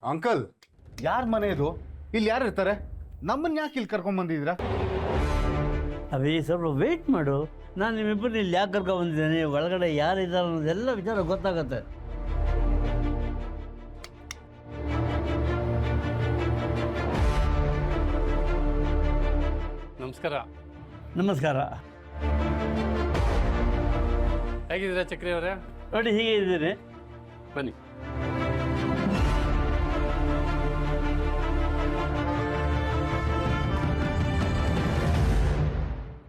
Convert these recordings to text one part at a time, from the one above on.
Uncle, ಯಾರ ಮನೆ ಇದು? ಇಲ್ಲಿ ಯಾರು ಇರ್ತಾರೆ? ನಮ್ಮನ್ನ ಯಾಕೆ ಇಲ್ಲಿ ಕರ್ಕೊಂಡ್ಬಂದಿದ್ದೀರಾ? ಅಭಿ ಸ್ವಲ್ಪ ವೆಯ್ಟ್ ಮಾಡು. ನಾನು ನಿಮ್ಮಿಬ್ಬರನ್ನ ಇಲ್ಲಿ ಯಾಕೆ ಕರ್ಕೊಂಡ್ಬಂದಿದ್ದೇನೆ, ಒಳಗಡೆ ಯಾರಿದ್ದಾರೆ ಅನ್ನೋದೆಲ್ಲ ವಿಚಾರ ಗೊತ್ತಾಗತ್ತೆ. ನಮಸ್ಕಾರ. ನಮಸ್ಕಾರ. ಹೇಗಿದ್ದೀರಾ ಚಕ್ರಿ ಅವರೇ? ನೋಡಿ, ಹೀಗೆ ಇದ್ದೀನಿ. ಬನ್ನಿ.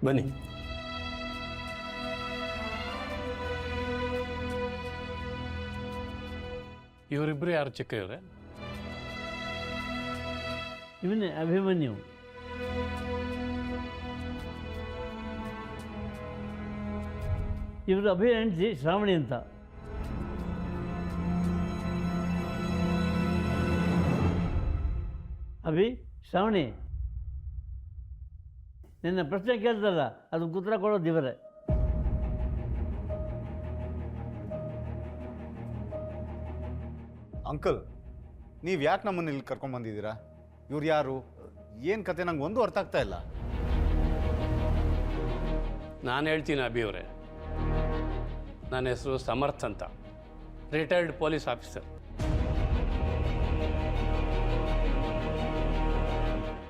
ಬನ್ನಿ. ಇವರಿಬ್ಬರು ಯಾರು ಚಕ್ರಿ ಅವರೇ? ಇವನೇ ಅಭಿಮನ್ಯು. ಇವರು ಅಭಿ ಹೆಂಡತಿ ಶ್ರಾವಣಿ ಅಂತ. ಅಭಿ, ಶ್ರಾವಣಿ, ನಿನ್ನ ಪ್ರಶ್ನೆ ಕೇಳ್ತಲ್ಲ, ಅದಕ್ಕೆ ಉತ್ತರ ಕೊಡೋದು ಇವರೇ. ಅಂಕಲ್, ನೀವು ಯಾಕೆ ನಮ್ಮನ್ನ ಇಲ್ಲಿ ಕರ್ಕೊಂಡ್ಬಂದಿದ್ದೀರಾ? ಇವ್ರು ಯಾರು, ಏನು ಕತೆ? ನಂಗೆ ಒಂದು ಅರ್ಥ ಆಗ್ತಾ ಇಲ್ಲ. ನಾನು ಹೇಳ್ತೀನಿ ಅಭಿ ಅವರೇ, ನನ್ನ ಹೆಸರು ಸಮರ್ಥ್ ಅಂತ, ರಿಟೈರ್ಡ್ ಪೊಲೀಸ್ ಆಫೀಸರ್.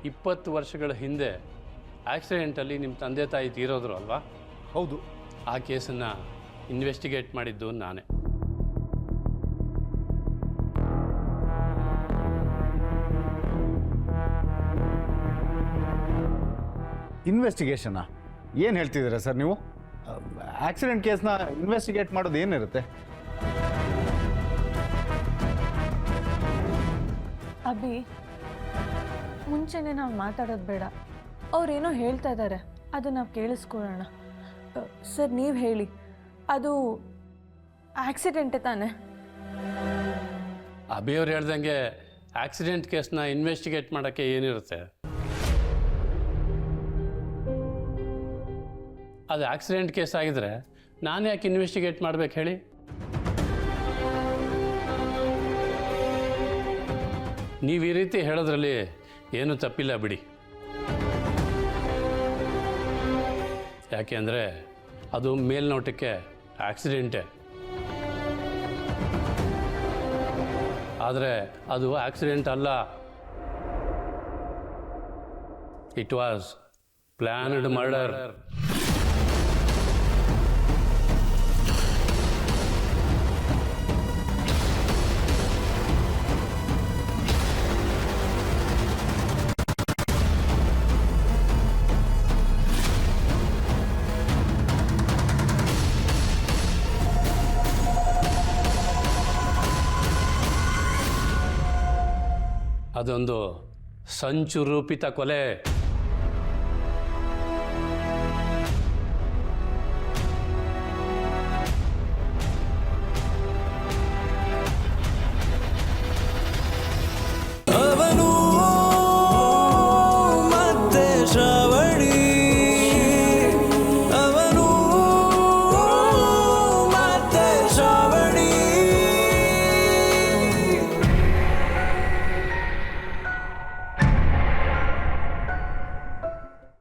20 ವರ್ಷಗಳ ಹಿಂದೆ ಆಕ್ಸಿಡೆಂಟಲ್ಲಿ ನಿಮ್ಮ ತಂದೆ ತಾಯಿ ತೀರೋದ್ರು ಅಲ್ವಾ? ಹೌದು. ಆ ಕೇಸನ್ನು ಇನ್ವೆಸ್ಟಿಗೇಟ್ ಮಾಡಿದ್ದು ನಾನೇ. ಇನ್ವೆಸ್ಟಿಗೇಷನಾ? ಏನು ಹೇಳ್ತಿದ್ದೀರಾ ಸರ್ ನೀವು? ಆಕ್ಸಿಡೆಂಟ್ ಕೇಸ್ನ ಇನ್ವೆಸ್ಟಿಗೇಟ್ ಮಾಡೋದು ಏನಿರುತ್ತೆ? ಅಭಿ, ಮುಂಚೆನೇ ನಾವು ಮಾತಾಡೋದು ಬೇಡ. ಅವ್ರೇನೋ ಹೇಳ್ತಾ ಇದ್ದಾರೆ, ಅದು ನಾವು ಕೇಳಿಸ್ಕೊಳ್ಳೋಣ. ಸರ್, ನೀವು ಹೇಳಿ, ಅದು ಆಕ್ಸಿಡೆಂಟೇ ತಾನೆ? ಅಭಿ ಅವ್ರು ಹೇಳ್ದಂಗೆ ಆಕ್ಸಿಡೆಂಟ್ ಕೇಸ್ನ ಇನ್ವೆಸ್ಟಿಗೇಟ್ ಮಾಡೋಕ್ಕೆ ಏನಿರುತ್ತೆ? ಅದು ಆಕ್ಸಿಡೆಂಟ್ ಕೇಸ್ ಆಗಿದ್ರೆ ನಾನು ಯಾಕೆ ಇನ್ವೆಸ್ಟಿಗೇಟ್ ಮಾಡ್ಬೇಕು ಹೇಳಿ? ನೀವು ಈ ರೀತಿ ಹೇಳೋದ್ರಲ್ಲಿ ಏನೂ ತಪ್ಪಿಲ್ಲ ಬಿಡಿ. ಯಾಕೆ ಅಂದರೆ ಅದು ಮೇಲ್ನೋಟಕ್ಕೆ ಆಕ್ಸಿಡೆಂಟೇ, ಆದರೆ ಅದು ಆಕ್ಸಿಡೆಂಟ್ ಅಲ್ಲ. It was planned murder. ಅದೊಂದು ಸಂಚು ರೂಪಿತ ಕೊಲೆ.